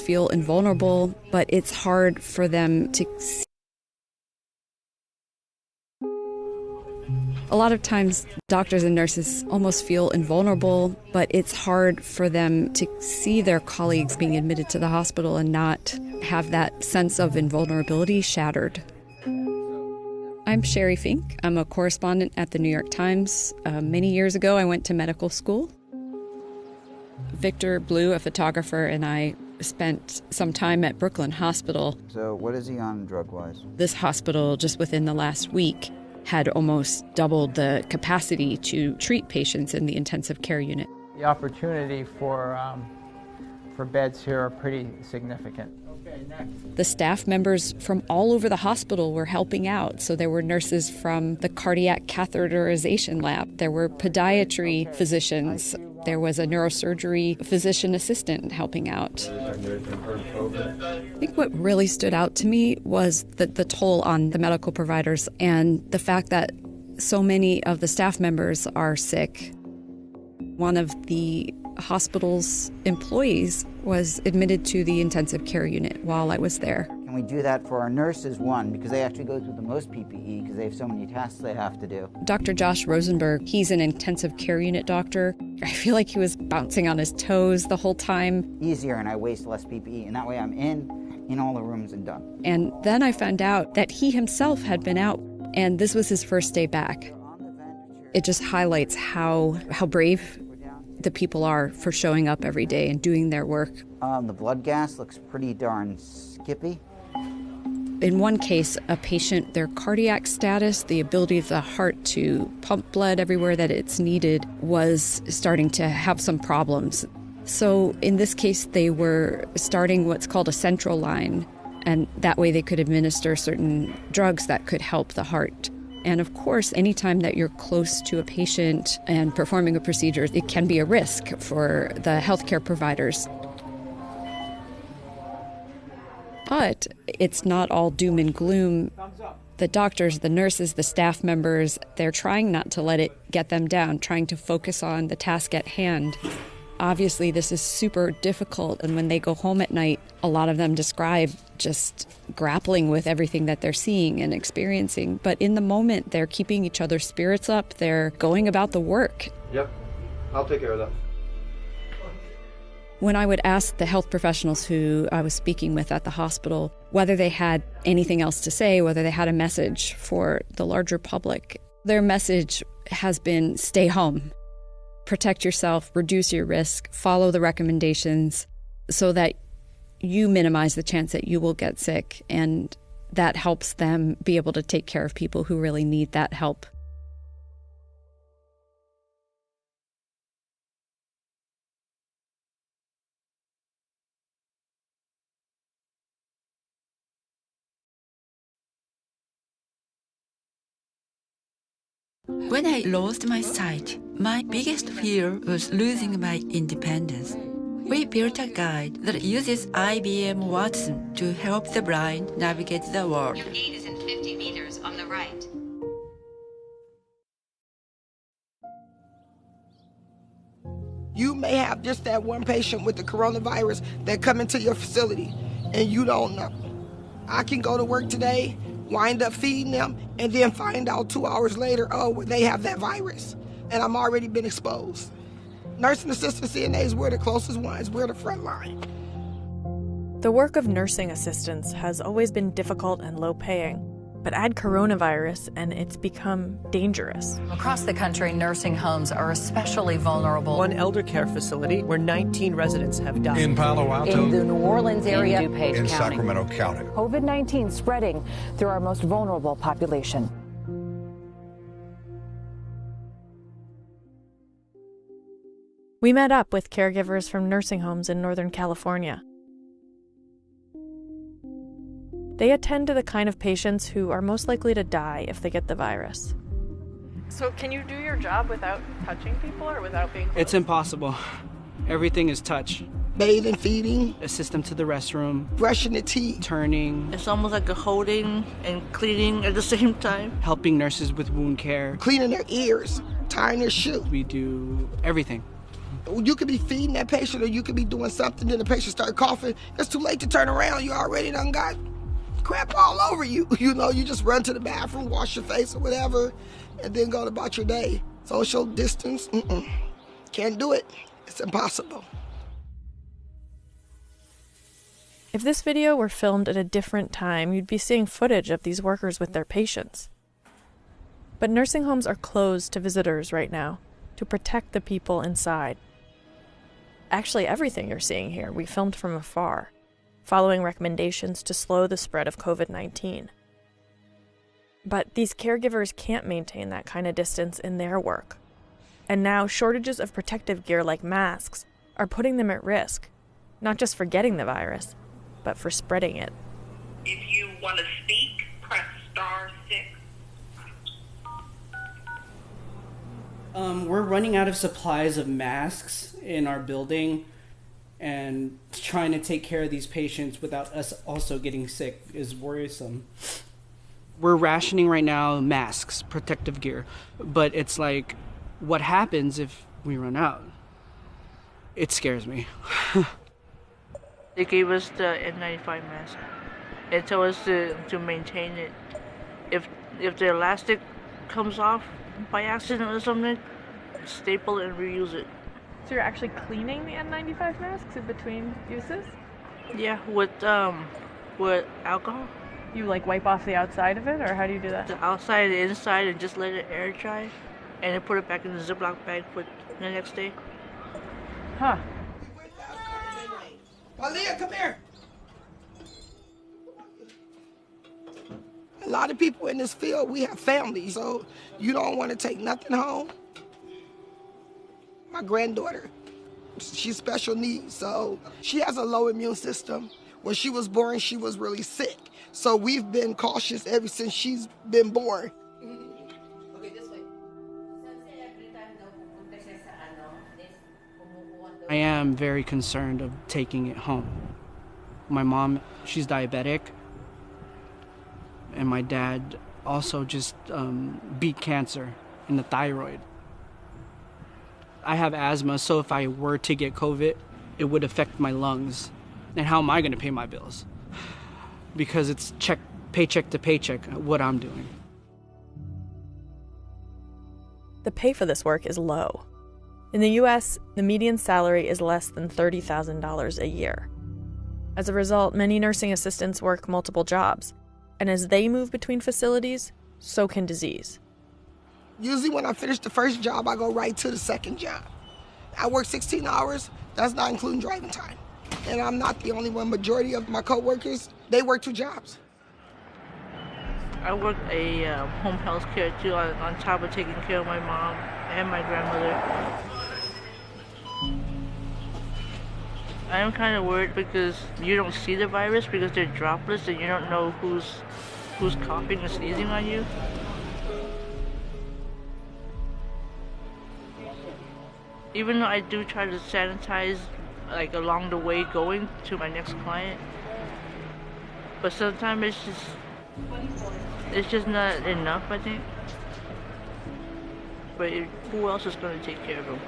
feel invulnerable, but it's hard for them to see. A lot of times, doctors and nurses almost feel invulnerable, but it's hard for them to see their colleagues being admitted to the hospital and not have that sense of invulnerability shattered. I'm Sherry Fink. I'm a correspondent at the New York Times. Many years ago, I went to medical school. Victor Blue, a photographer, and I spent some time at Brooklyn Hospital. So what is he on drug-wise? This hospital, just within the last week, had almost doubled the capacity to treat patients in the intensive care unit. The opportunity for beds here are pretty significant. Okay, next. The staff members from all over the hospital were helping out. So there were nurses from the cardiac catheterization lab. There were podiatry physicians. There was a neurosurgery physician assistant helping out. I think what really stood out to me was the toll on the medical providers and the fact that so many of the staff members are sick. One of the hospital's employees was admitted to the intensive care unit while I was there. Can we do that for our nurses, one, because they actually go through the most PPE because they have so many tasks they have to do. Dr. Josh Rosenberg, he's an intensive care unit doctor. I feel like he was bouncing on his toes the whole time. Easier, and I waste less PPE, and that way I'm in all the rooms and done. And then I found out that he himself had been out, and this was his first day back. It just highlights how brave the people are for showing up every day and doing their work. The blood gas looks pretty darn skippy. In one case, a patient, their cardiac status, the ability of the heart to pump blood everywhere that it's needed, was starting to have some problems. So in this case, they were starting what's called a central line, and that way they could administer certain drugs that could help the heart. And of course, anytime that you're close to a patient and performing a procedure, it can be a risk for the healthcare providers. But it's not all doom and gloom. The doctors, the nurses, the staff members, they're trying not to let it get them down, trying to focus on the task at hand. Obviously, this is super difficult, and when they go home at night, a lot of them describe just grappling with everything that they're seeing and experiencing. But in the moment, they're keeping each other's spirits up. They're going about the work. Yep, I'll take care of that. When I would ask the health professionals who I was speaking with at the hospital whether they had anything else to say, whether they had a message for the larger public, their message has been stay home. Protect yourself, reduce your risk, follow the recommendations so that you minimize the chance that you will get sick, and that helps them be able to take care of people who really need that help. When I lost my sight, my biggest fear was losing my independence. We built a guide that uses IBM Watson to help the blind navigate the world. Your gate is in 50 meters on the right. You may have just that one patient with the coronavirus that come into your facility, and you don't know. I can go to work today, wind up feeding them, and then find out 2 hours later, oh, they have that virus, and I'm already been exposed. Nursing assistant CNAs, we're the closest ones, we're the front line. The work of nursing assistants has always been difficult and low-paying, but add coronavirus and it's become dangerous. Across the country, nursing homes are especially vulnerable. One elder care facility where 19 residents have died. In Palo Alto. In the New Orleans area. In DuPage in County. Sacramento County. COVID-19 spreading through our most vulnerable population. We met up with caregivers from nursing homes in Northern California. They attend to the kind of patients who are most likely to die if they get the virus. So can you do your job without touching people or without being close? It's impossible. Everything is touch. Bathing, feeding. Assist them to the restroom. Brushing the teeth. Turning. It's almost like a holding and cleaning at the same time. Helping nurses with wound care. Cleaning their ears, tying their shoe. We do everything. You could be feeding that patient or you could be doing something, then the patient start coughing. It's too late to turn around. You already done got crap all over you. You know, you just run to the bathroom, wash your face or whatever, and then go about your day. Social distance, can't do it. It's impossible. If this video were filmed at a different time, you'd be seeing footage of these workers with their patients. But nursing homes are closed to visitors right now to protect the people inside. Actually, everything you're seeing here we filmed from afar, following recommendations to slow the spread of COVID-19. But these caregivers can't maintain that kind of distance in their work. And now shortages of protective gear like masks are putting them at risk, not just for getting the virus, but for spreading it. If you want to speak, press *6. We're running out of supplies of masks in our building, and trying to take care of these patients without us also getting sick is worrisome. We're rationing right now masks, protective gear, but it's like, what happens if we run out? It scares me. They gave us the N95 mask and told us to maintain it. If the elastic comes off by accident or something, staple it and reuse it. So you're actually cleaning the N95 masks in between uses? Yeah, with alcohol. You like wipe off the outside of it, or how do you do that? The outside and the inside, and just let it air dry, and then put it back in the Ziploc bag for the next day. Huh. Aaliyah, come here. A lot of people in this field, we have families, so you don't want to take nothing home. My granddaughter, she's special needs, so she has a low immune system. When she was born, she was really sick. So we've been cautious ever since she's been born. I am very concerned of taking it home. My mom, she's diabetic, and my dad also just beat cancer in the thyroid. I have asthma, so if I were to get COVID, it would affect my lungs. And how am I going to pay my bills? Because it's paycheck to paycheck what I'm doing. The pay for this work is low. In the US, the median salary is less than $30,000 a year. As a result, many nursing assistants work multiple jobs, and as they move between facilities, so can disease. Usually when I finish the first job, I go right to the second job. I work 16 hours, that's not including driving time. And I'm not the only one. Majority of my coworkers, they work 2 jobs. I work a home health care too, on top of taking care of my mom and my grandmother. I am kind of worried because you don't see the virus because they're droplets and you don't know who's coughing and sneezing on you. Even though I do try to sanitize like along the way going to my next client, but sometimes it's just not enough, I think. But who else is going to take care of them?